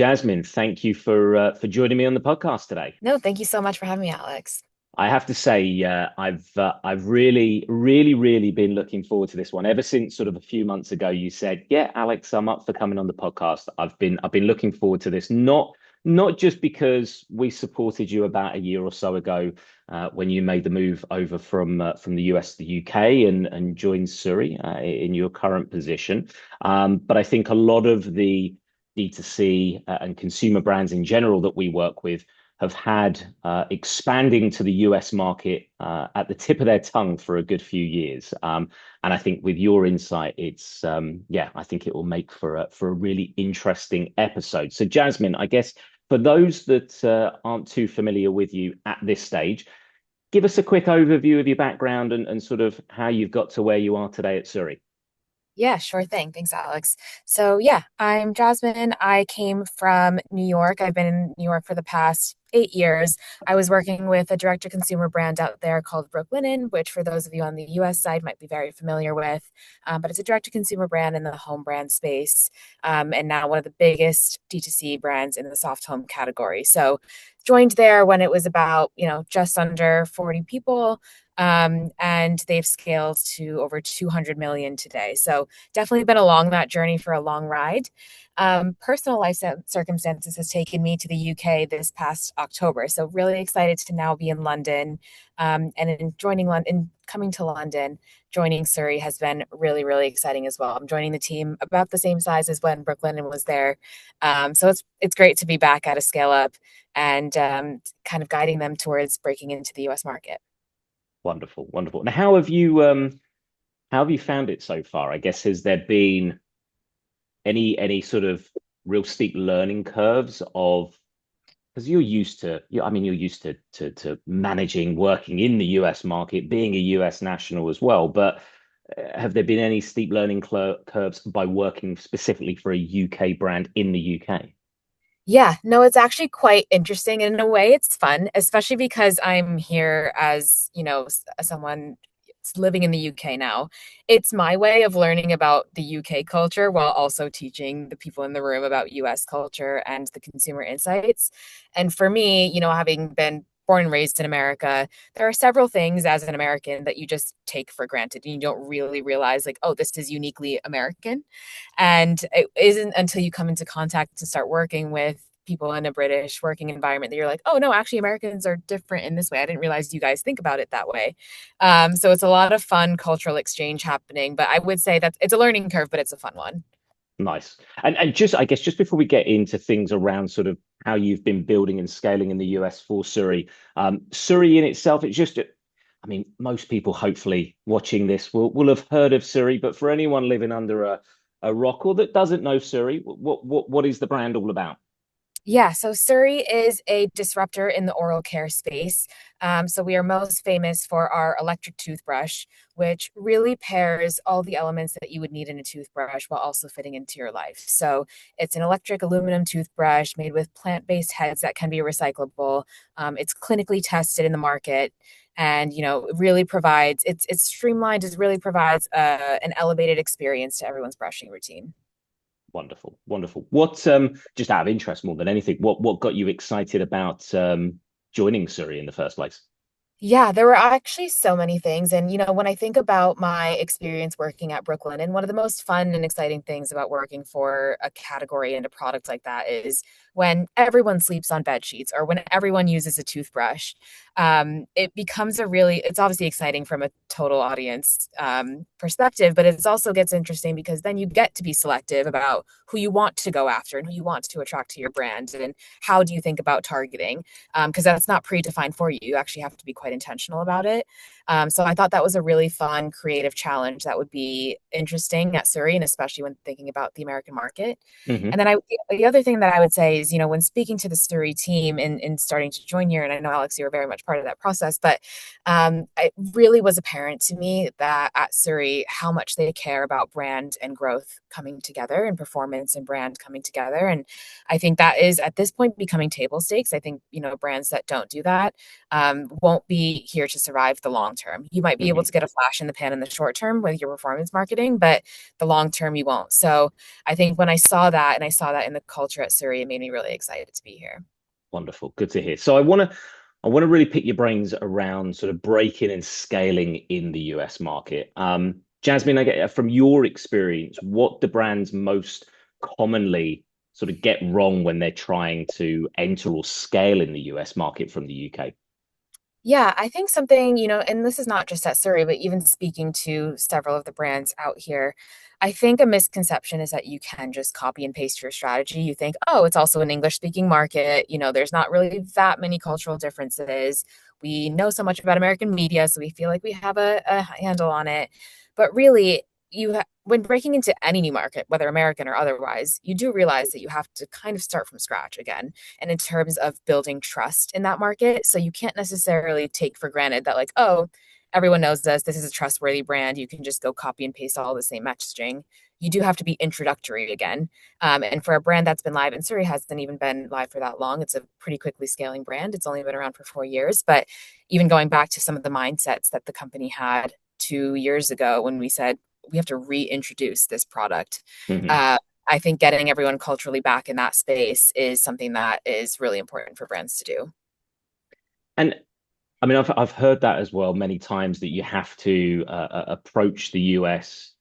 Jasmine, thank you for joining me on the podcast today. No, thank you so much for having me, Alex. I have to say, I've really been looking forward to this one ever since sort of a few months ago. You said, "Yeah, Alex, I'm up for coming on the podcast." I've been looking forward to this, not just because we supported you about a year or so ago when you made the move over from the US to the UK and joined SURI in your current position, but I think a lot of the DTC and consumer brands in general that we work with have had expanding to the US market at the tip of their tongue for a good few years. And I think with your insight, yeah, I think it will make for a really interesting episode. So, Jasmine, I guess for those that aren't too familiar with you at this stage, give us a quick overview of your background and sort of how you've got to where you are today at Surrey. Yeah, sure thing. Thanks, Alex. So, yeah, I'm Jasmine. I came from New York. I've been in New York for the past 8 years. I was working with a direct to consumer brand out there called Brooklinen, which, for those of you on the US side, might be very familiar with. But it's a direct to consumer brand in the home brand space, and now one of the biggest D2C brands in the soft home category. So, joined there when it was about, just under 40 people. And they've scaled to over 200 million today. So definitely been along that journey for a long ride. Personal life circumstances has taken me to the UK this past October. So really excited to now be in London. And in joining London, coming to London, joining Surrey has been really exciting as well. I'm joining the team about the same size as when Brooklinen was there. So it's great to be back at a scale up and kind of guiding them towards breaking into the US market. Wonderful, wonderful. Now, how have you found it so far? I guess has there been any sort of real steep learning curves of because you're used to I mean you're used to managing working in the US market, being a US national as well, but have there been any steep learning curves by working specifically for a UK brand in the UK? Yeah, no, it's actually quite interesting. And in a way, it's fun, especially because I'm here as, as someone living in the UK now. It's my way of learning about the UK culture while also teaching the people in the room about US culture and the consumer insights. And for me, having been born and raised in America, there are several things as an American that you just take for granted and you don't really realize, like, oh, this is uniquely American. And it isn't until you come into contact to start working with people in a British working environment that you're like, oh no, actually Americans are different in this way. I didn't realize you guys think about it that way. So it's a lot of fun cultural exchange happening, but I would say that it's a learning curve, but it's a fun one. Nice. And just I guess just before we get into things around sort of how you've been building and scaling in the US for Surrey, Surrey in itself, it's just I mean, most people hopefully watching this will have heard of Surrey, but for anyone living under a rock or that doesn't know Surrey, what is the brand all about? Yeah, so Surrey is a disruptor in the oral care space. So we are most famous for our electric toothbrush, which really pairs all the elements that you would need in a toothbrush while also fitting into your life. So it's an electric aluminum toothbrush made with plant-based heads that can be recyclable. It's clinically tested in the market. And it really provides it's streamlined. It really provides an elevated experience to everyone's brushing routine. Wonderful, wonderful. What just out of interest more than anything, what got you excited about joining Surrey in the first place? Yeah, there were actually so many things. And, when I think about my experience working at Brooklyn, and one of the most fun and exciting things about working for a category and a product like that is when everyone sleeps on bed sheets or when everyone uses a toothbrush. It becomes it's obviously exciting from a total audience perspective, but it also gets interesting because then you get to be selective about who you want to go after and who you want to attract to your brand. And how do you think about targeting? Because that's not predefined for you. You actually have to be quite intentional about it. So I thought that was a really fun, creative challenge that would be interesting at Surrey, and especially when thinking about the American market. And Hmm. then the other thing that I would say is, when speaking to the Surrey team and starting to join here, and I know Alex, you were very much part of that process, but it really was apparent to me that at Surrey, how much they care about brand and growth coming together and performance and brand coming together. And I think that is at this point becoming table stakes. I think, brands that don't do that won't be here to survive the long term. You might be able to Hmm. get a flash in the pan in the short term with your performance marketing, but the long term you won't. So I think when I saw that and I saw that in the culture at Surrey, it made me really excited to be here. Wonderful. Good to hear. So I want to really pick your brains around sort of breaking and scaling in the US market. Jasmine, I get from your experience, what do brands most commonly sort of get wrong when they're trying to enter or scale in the US market from the UK? Yeah, I think something, and this is not just at Surrey, but even speaking to several of the brands out here, I think a misconception is that you can just copy and paste your strategy. You think, oh, it's also an English speaking market. There's not really that many cultural differences. We know so much about American media, so we feel like we have a handle on it. But really, when breaking into any new market, whether American or otherwise, you do realize that you have to kind of start from scratch again, and in terms of building trust in that market. So you can't necessarily take for granted that, like, oh, everyone knows this. This is a trustworthy brand. You can just go copy and paste all the same messaging. You do have to be introductory again. And for a brand that's been live, and Surrey hasn't even been live for that long, it's a pretty quickly scaling brand. It's only been around for 4 years. But even going back to some of the mindsets that the company had 2 years ago when we said, we have to reintroduce this product. Mhm. Uh, I think getting everyone culturally back in that space is something that is really important for brands to do. And I mean, I've heard that as well many times that you have to approach the US.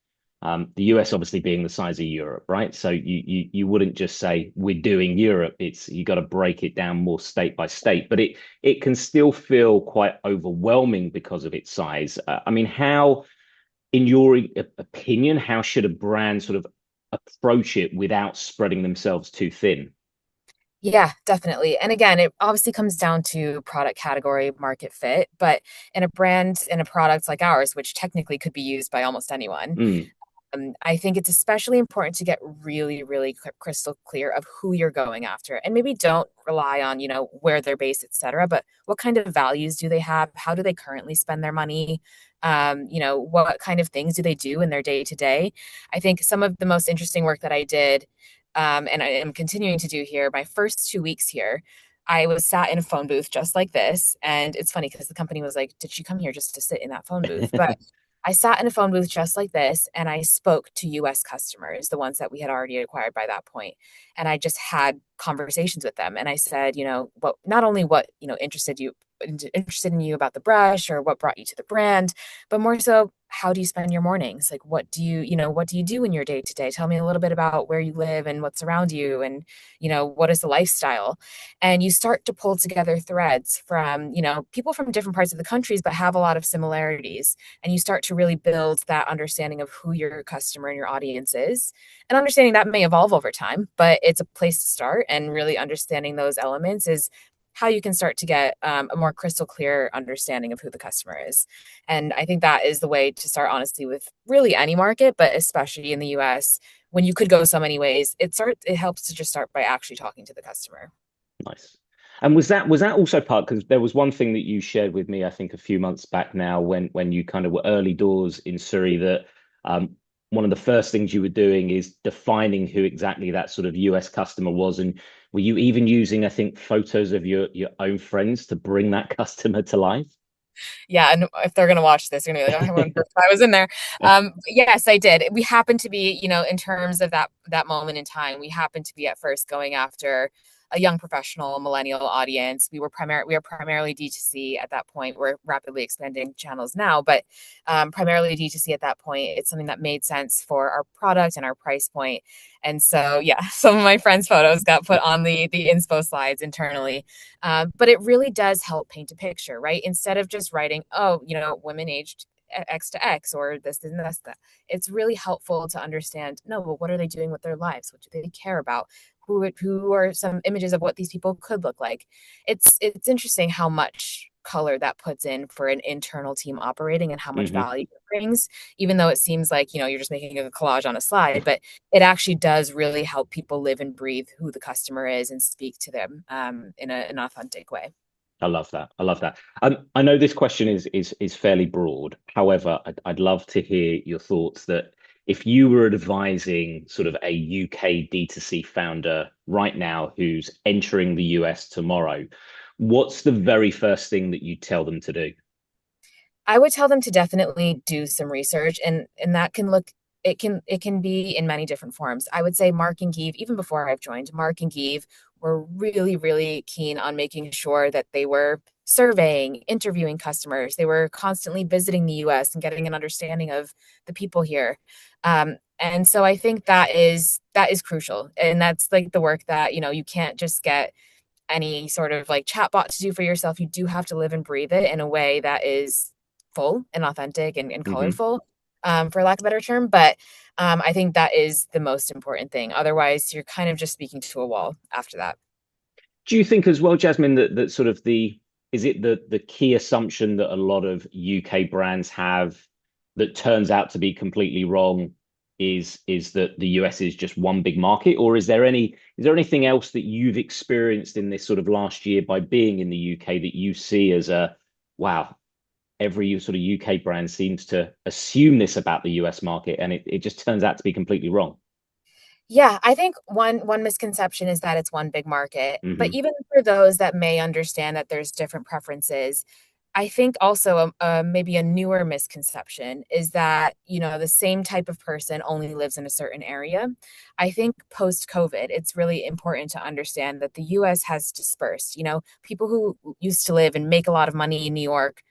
The US obviously being the size of Europe, right? So you wouldn't just say we're doing Europe. It's you got to break it down more state by state, but it can still feel quite overwhelming because of its size. I mean, how, in your opinion, how should a brand sort of approach it without spreading themselves too thin? Yeah, definitely. And again, it obviously comes down to product category, market fit, but in a brand, in a product like ours, which technically could be used by almost anyone, Mm, I think it's especially important to get really, really crystal clear of who you're going after. And maybe don't rely on, where they're based, et cetera, but what kind of values do they have? How do they currently spend their money? What kind of things do they do in their day to day? I think some of the most interesting work that I did, and I am continuing to do here, my first 2 weeks here, I was sat in a phone booth just like this. And it's funny because the company was like, did she come here just to sit in that phone booth? But I sat in a phone booth just like this and I spoke to US customers, the ones that we had already acquired by that point. And I just had conversations with them. And I said, what not only what, interested in you about the brush or what brought you to the brand, but more so, how do you spend your mornings? Like what do you do in your day to day? Tell me a little bit about where you live and what's around you and what is the lifestyle? And you start to pull together threads from, people from different parts of the countries but have a lot of similarities, and you start to really build that understanding of who your customer and your audience is, and understanding that may evolve over time, but it's a place to start. And really understanding those elements is how you can start to get a more crystal clear understanding of who the customer is. And I think that is the way to start, honestly, with really any market, but especially in the US, when you could go so many ways, it helps to just start by actually talking to the customer. nice. And was that also part because there was one thing that you shared with me, I think a few months back now, when you kind of were early doors in Surrey, that one of the first things you were doing is defining who exactly that sort of US customer was, and were you even using, I think, photos of your own friends to bring that customer to life? Yeah, and if they're gonna watch this, they're gonna be like, "Oh, I wonder if I was in there." But yes, I did. We happened to be, in terms of that moment in time, we happened to be at first going after a young professional millennial audience. We are primarily D2C at that point. We're rapidly expanding channels now, but primarily D2C at that point. It's something that made sense for our product and our price point. And so, yeah, some of my friends' photos got put on the inspo slides internally. But it really does help paint a picture, right? Instead of just writing, oh, women aged X to X or this and this, that. It's really helpful to understand, no, well, what are they doing with their lives? What do they care about? Who are some images of what these people could look like? It's interesting how much color that puts in for an internal team operating and how much Hmm. value it brings, even though it seems like, you're just making a collage on a slide, but it actually does really help people live and breathe who the customer is and speak to them in an authentic way. I love that. I love that. I know this question is fairly broad. However, I'd love to hear your thoughts that if you were advising sort of a UK D2C founder right now who's entering the US tomorrow, what's the very first thing that you tell them to do? I would tell them to definitely do some research, and that can look it can be in many different forms. I would say Mark and Give, even before I've joined, Mark and Give were really, really keen on making sure that they were surveying, interviewing customers. They were constantly visiting the US and getting an understanding of the people here. And so I think that is crucial. And that's like the work that, you can't just get any sort of like chatbot to do for yourself. You do have to live and breathe it in a way that is full and authentic and Hmm. colorful, for lack of a better term. But I think that is the most important thing. Otherwise, you're kind of just speaking to a wall after that. Do you think as well, Jasmine, that sort of is it the key assumption that a lot of UK brands have that turns out to be completely wrong is that the US is just one big market, or is there anything else that you've experienced in this sort of last year by being in the UK that you see as a wow, every sort of UK brand seems to assume this about the US market and it just turns out to be completely wrong. Yeah, I think one misconception is that it's one big market. But Hmm. even for those that may understand that there's different preferences, I think also maybe a newer misconception is that, the same type of person only lives in a certain area. I think post COVID, it's really important to understand that the US has dispersed. People who used to live and make a lot of money in New York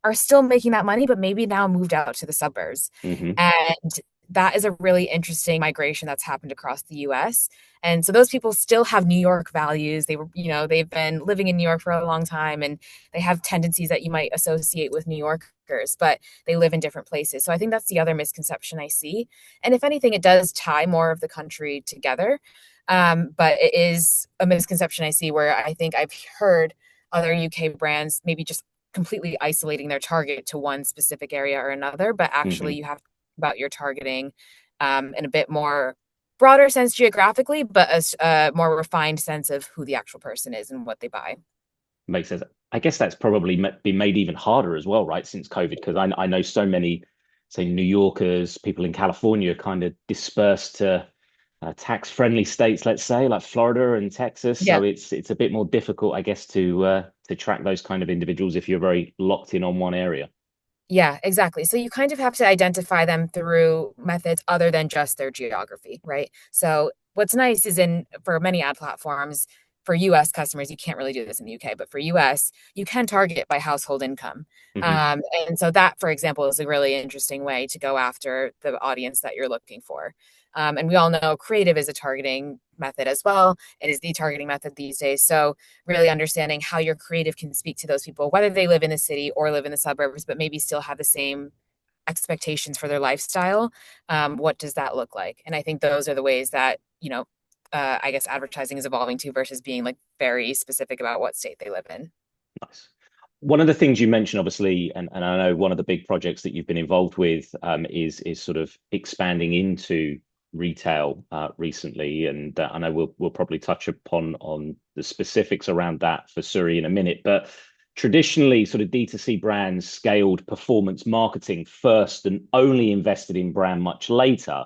are still making that money, but maybe now moved out to the suburbs. Hmm. And that is a really interesting migration that's happened across the US. And so those people still have New York values. They've been living in New York for a long time and they have tendencies that you might associate with New Yorkers, but they live in different places. So I think that's the other misconception I see. And if anything, it does tie more of the country together. But it is a misconception I see where I think I've heard other UK brands maybe just completely isolating their target to one specific area or another, but actually Hmm. you have to think about your targeting in a bit more broader sense geographically, but a more refined sense of who the actual person is and what they buy. Makes sense. I guess that's probably been made even harder as well, right, since COVID, because I know so many, say, New Yorkers, people in California kind of dispersed to tax-friendly states, let's say, like Florida and Texas. Yeah. So it's a bit more difficult, I guess, to track those kind of individuals if you're very locked in on one area. Yeah, exactly. So you kind of have to identify them through methods other than just their geography, right? So what's nice is in for many ad platforms, for US customers, you can't really do this in the UK, but for US, you can target by household income. Hmm. And so that, for example, is a really interesting way to go after the audience that you're looking for. And we all know creative is a targeting method as well. It is the targeting method these days. So really understanding how your creative can speak to those people, whether they live in the city or live in the suburbs, but maybe still have the same expectations for their lifestyle. What does that look like? And I think those are the ways that, I guess advertising is evolving to versus being like very specific about what state they live in. Nice. One of the things you mentioned, obviously, and I know one of the big projects that you've been involved with is sort of expanding into retail recently, and I know we'll probably touch upon on the specifics around that for Suri in a minute. But traditionally, sort of D2C brands scaled performance marketing first and only invested in brand much later.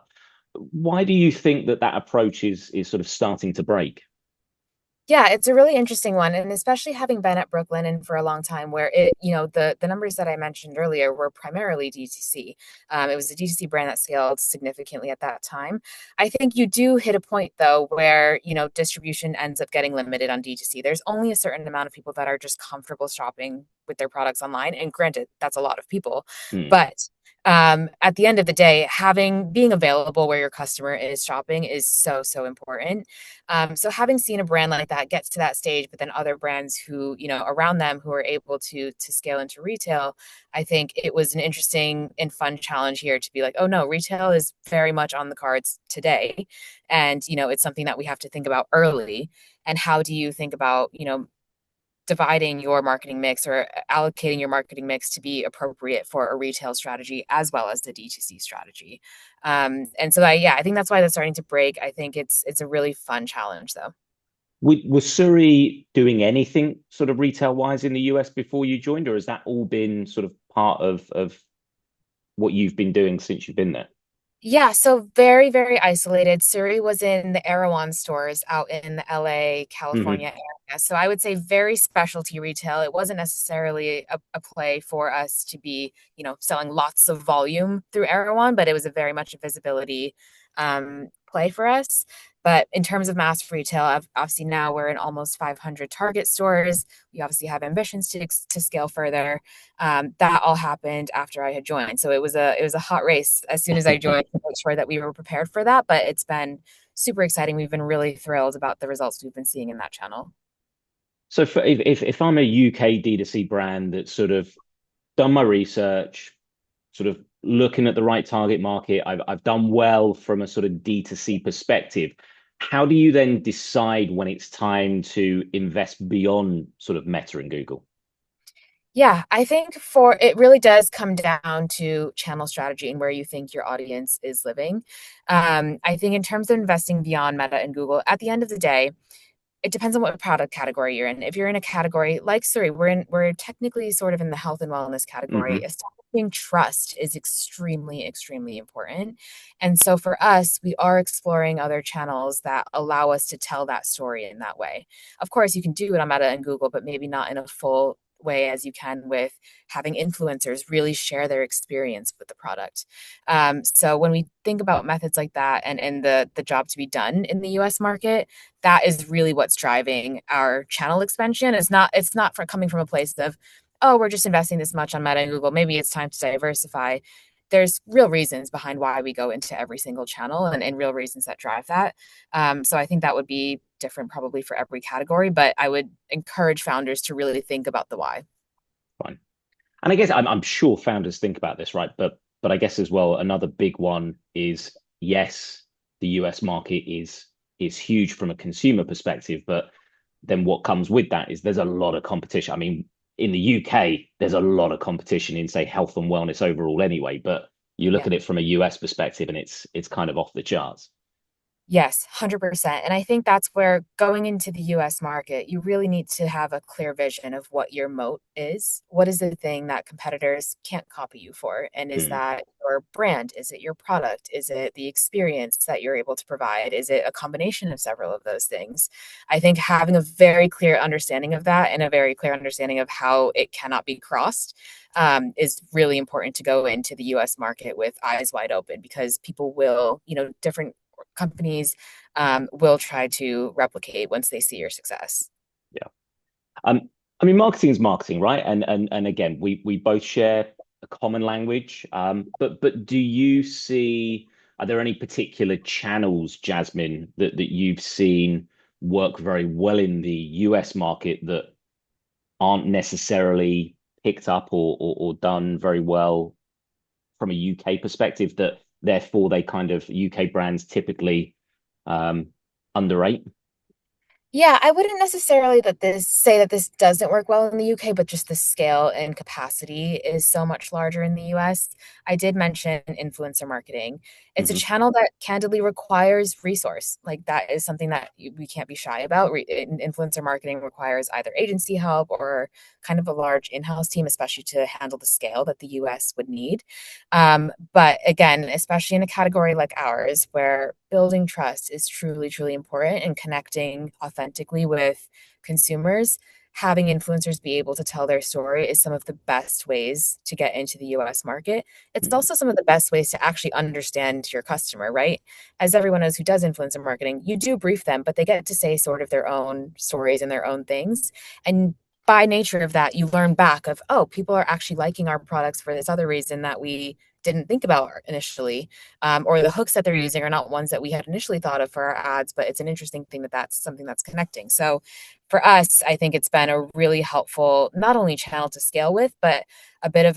Why do you think that approach is sort of starting to break? Yeah, it's a really interesting one, and especially having been at Brooklinen for a long time, where the numbers that I mentioned earlier were primarily DTC. It was a DTC brand that scaled significantly at that time. I think you do hit a point though where distribution ends up getting limited on DTC. There's only a certain amount of people that are just comfortable shopping with their products online, and granted, that's a lot of people, Hmm. but at the end of the day, having being available where your customer is shopping is so important. So having seen a brand like that get to that stage, but then other brands who, around them who are able to scale into retail, I think it was an interesting and fun challenge here to be like, oh no, retail is very much on the cards today. And, it's something that we have to think about early. And how do you think about, dividing your marketing mix or allocating your marketing mix to be appropriate for a retail strategy as well as the D2C strategy. And so yeah, I think that's why that's starting to break. I think it's a really fun challenge though. Was Surrey doing anything sort of retail wise in the US before you joined, or has that all been sort of part of what you've been doing since you've been there? Yeah, so very, very isolated. Suri was in the Erewhon stores out in the LA, California Hmm. area. So I would say very specialty retail. It wasn't necessarily a play for us to be, selling lots of volume through Erewhon, but it was a very much a visibility play for us. But in terms of mass retail, obviously now we're in almost 500 Target stores. We obviously have ambitions to scale further. That all happened after I had joined, so it was a hot race as soon as I joined to make sure that we were prepared for that. But it's been super exciting. We've been really thrilled about the results we've been seeing in that channel. So if I'm a UK D2C brand that's sort of done my research, sort of looking at the right target market, I've done well from a sort of D2C perspective. How do you then decide when it's time to invest beyond sort of Meta and Google? Yeah, I think for it really does come down to channel strategy and where you think your audience is living. I think in terms of investing beyond Meta and Google, at the end of the day, it depends on what product category you're in. If you're in a category like SURI, we're technically sort of in the health and wellness category. Hmm. Establishing trust is extremely, extremely important. And so for us, we are exploring other channels that allow us to tell that story in that way. Of course, you can do it on Meta and Google, but maybe not in a full way as you can with having influencers really share their experience with the product. So when we think about methods like that and the job to be done in the US market, that is really what's driving our channel expansion. It's not for coming from a place of, oh, we're just investing this much on Meta and Google. Maybe it's time to diversify. There's real reasons behind why we go into every single channel and real reasons that drive that. So I think that would be different probably for every category, but I would encourage founders to really think about the why. Fine. And I guess I'm sure founders think about this, right? But I guess as well, another big one is yes, the US market is huge from a consumer perspective, but then what comes with that is there's a lot of competition. I mean, in the UK, there's a lot of competition in, say, health and wellness overall anyway, but you look Yeah. at it from a US perspective and it's kind of off the charts. Yes, 100%. And I think that's where going into the US market, you really need to have a clear vision of what your moat is. What is the thing that competitors can't copy you for? And is Mm, that your brand? Is it your product? Is it the experience that you're able to provide? Is it a combination of several of those things? I think having a very clear understanding of that and a very clear understanding of how it cannot be crossed is really important to go into the US market with eyes wide open because people will, different companies will try to replicate once they see your success. yeah. I mean, marketing is marketing, right? And again, we both share a common language. But do you see, are there any particular channels, Jasmine, that you've seen work very well in the US market that aren't necessarily picked up or done very well from a UK perspective, that therefore they kind of UK brands typically underrate? Yeah, I wouldn't necessarily say that this doesn't work well in the UK, but just the scale and capacity is so much larger in the US. I did mention influencer marketing. It's a Hmm. channel that candidly requires resource. Like that is something that we can't be shy about. Influencer marketing requires either agency help or kind of a large in-house team, especially to handle the scale that the US would need. But again, especially in a category like ours, where building trust is truly, truly important and connecting authentically with consumers, having influencers be able to tell their story is some of the best ways to get into the US market. It's also some of the best ways to actually understand your customer, right? As everyone knows who does influencer marketing, you do brief them, but they get to say sort of their own stories and their own things. And by nature of that, you learn back of, oh, people are actually liking our products for this other reason that we didn't think about initially, or the hooks that they're using are not ones that we had initially thought of for our ads, but it's an interesting thing that that's something that's connecting. So for us, I think it's been a really helpful, not only channel to scale with, but a bit of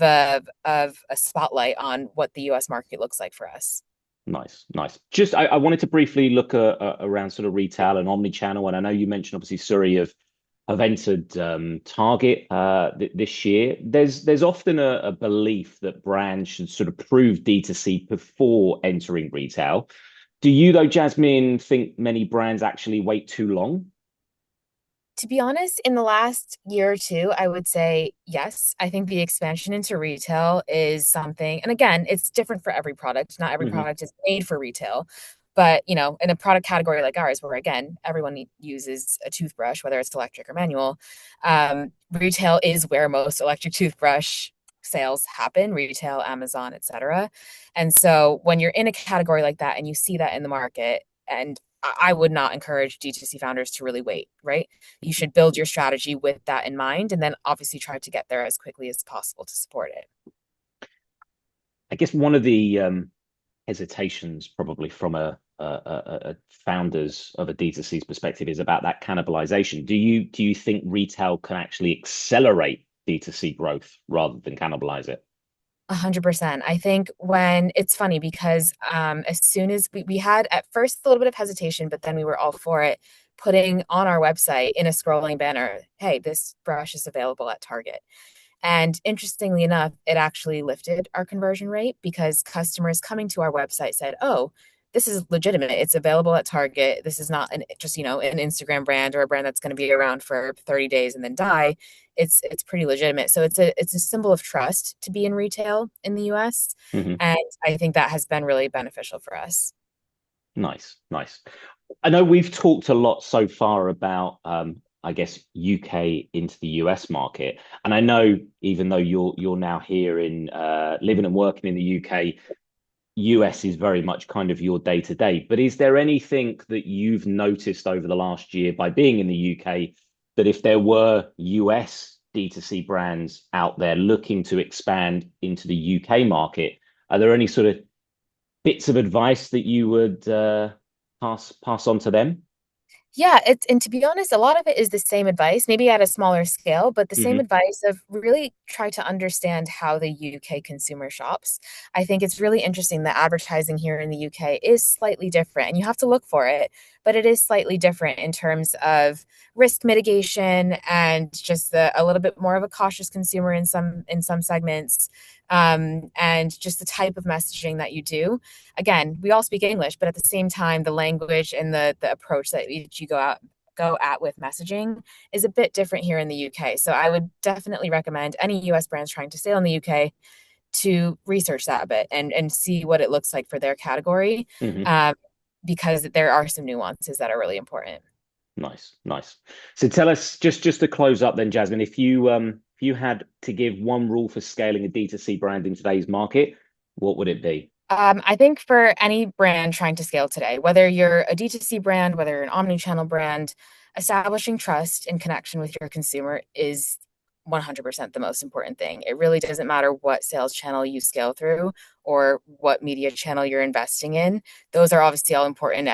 a spotlight on what the US market looks like for us. Nice, nice. Just I wanted to briefly look around sort of retail and omni-channel, and I know you mentioned obviously Surrey have entered Target this year. There's often a belief that brands should sort of prove D2C before entering retail. Do you though, Jasmine, think many brands actually wait too long? To be honest, in the last year or two, I would say yes. I think the expansion into retail is something, and again, it's different for every product. Not every Hmm. product is made for retail. But, in a product category like ours, where again, everyone uses a toothbrush, whether it's electric or manual, retail is where most electric toothbrush sales happen, retail, Amazon, etc. And so when you're in a category like that and you see that in the market, and I would not encourage D2C founders to really wait, right? You should build your strategy with that in mind and then obviously try to get there as quickly as possible to support it. I guess one of the hesitations probably from a founders of a D2C's perspective is about that cannibalization. Do you think retail can actually accelerate D2C growth rather than cannibalize it? 100%. I think when it's funny because as soon as we had at first a little bit of hesitation, but then we were all for it, putting on our website in a scrolling banner, hey, this brush is available at Target. And interestingly enough, it actually lifted our conversion rate because customers coming to our website said, oh, this is legitimate. It's available at Target. This is not just, an Instagram brand or a brand that's going to be around for 30 days and then die. It's pretty legitimate. So it's a symbol of trust to be in retail in the US. Mhm. And I think that has been really beneficial for us. Nice, nice. I know we've talked a lot so far about, I guess, UK into the US market, and I know even though you're now here in living and working in the UK, US is very much kind of your day to day. But is there anything that you've noticed over the last year by being in the UK that if there were US D2C brands out there looking to expand into the UK market, are there any sort of bits of advice that you would pass on to them? Yeah, and to be honest, a lot of it is the same advice, maybe at a smaller scale, but the same Hmm. advice of really try to understand how the UK consumer shops. I think it's really interesting that advertising here in the UK is slightly different, and you have to look for it, but it is slightly different in terms of risk mitigation and just a little bit more of a cautious consumer in some segments, and just the type of messaging that you do. Again, we all speak English, but at the same time, the language and the approach that you go at with messaging is a bit different here in the UK. So I would definitely recommend any US brands trying to sail in the UK to research that a bit and see what it looks like for their category, Hmm. um, because there are some nuances that are really important. Nice, nice. So tell us, just to close up then, Jasmine, if you had to give one rule for scaling a D2C brand in today's market, what would it be? I think for any brand trying to scale today, whether you're a D2C brand, whether you're an omni-channel brand, establishing trust and connection with your consumer is 100% the most important thing. It really doesn't matter what sales channel you scale through or what media channel you're investing in. Those are obviously all important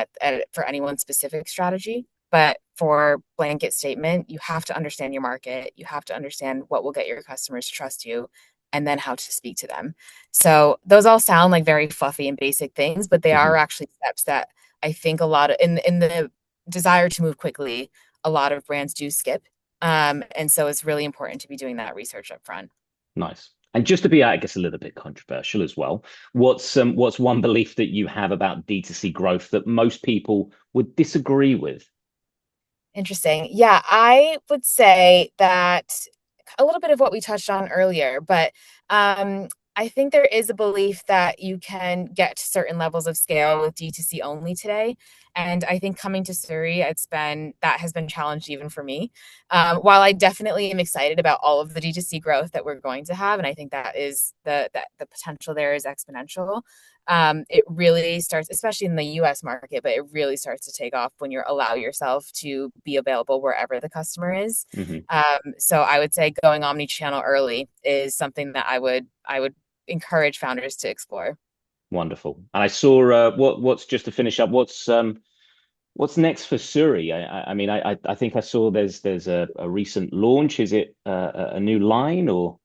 for anyone's specific strategy. But for blanket statement, you have to understand your market. You have to understand what will get your customers to trust you and then how to speak to them. So those all sound like very fluffy and basic things, but they are Hmm. actually steps that I think a lot of in the desire to move quickly, a lot of brands do skip. And so it's really important to be doing that research up front. Nice. And just to be, I guess, a little bit controversial as well, what's one belief that you have about D2C growth that most people would disagree with? Interesting. Yeah, I would say that a little bit of what we touched on earlier, but I think there is a belief that you can get to certain levels of scale with D2C only today. And I think coming to SURI, that has been challenged even for me. While I definitely am excited about all of the D2C growth that we're going to have, and I think that is the potential there is exponential. It really starts, especially in the US market, but it really starts to take off when you allow yourself to be available wherever the customer is. Hmm. So I would say going omni-channel early is something that I would encourage founders to explore. Wonderful. And I saw what's just to finish up. What's next for Suri? I mean, I think I saw there's a recent launch. Is it a new line or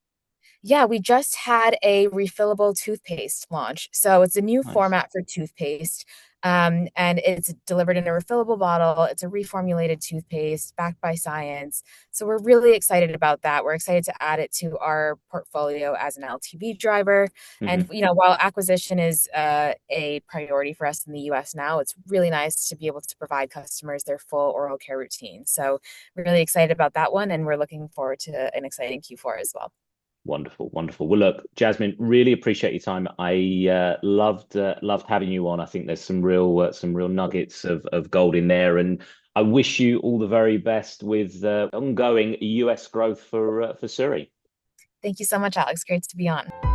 Yeah, we just had a refillable toothpaste launch. So it's a new nice? format for toothpaste. And it's delivered in a refillable bottle. It's a reformulated toothpaste backed by science. So we're really excited about that. We're excited to add it to our portfolio as an LTV driver. And Hmm. while acquisition is a priority for us in the US now, it's really nice to be able to provide customers their full oral care routine. So we're really excited about that one, and we're looking forward to an exciting Q4 as well. Wonderful, wonderful. Well, look, Jasmine, really appreciate your time. I loved having you on. I think there's some real nuggets of gold in there, and I wish you all the very best with ongoing US growth for Surrey. Thank you so much, Alex. Great to be on.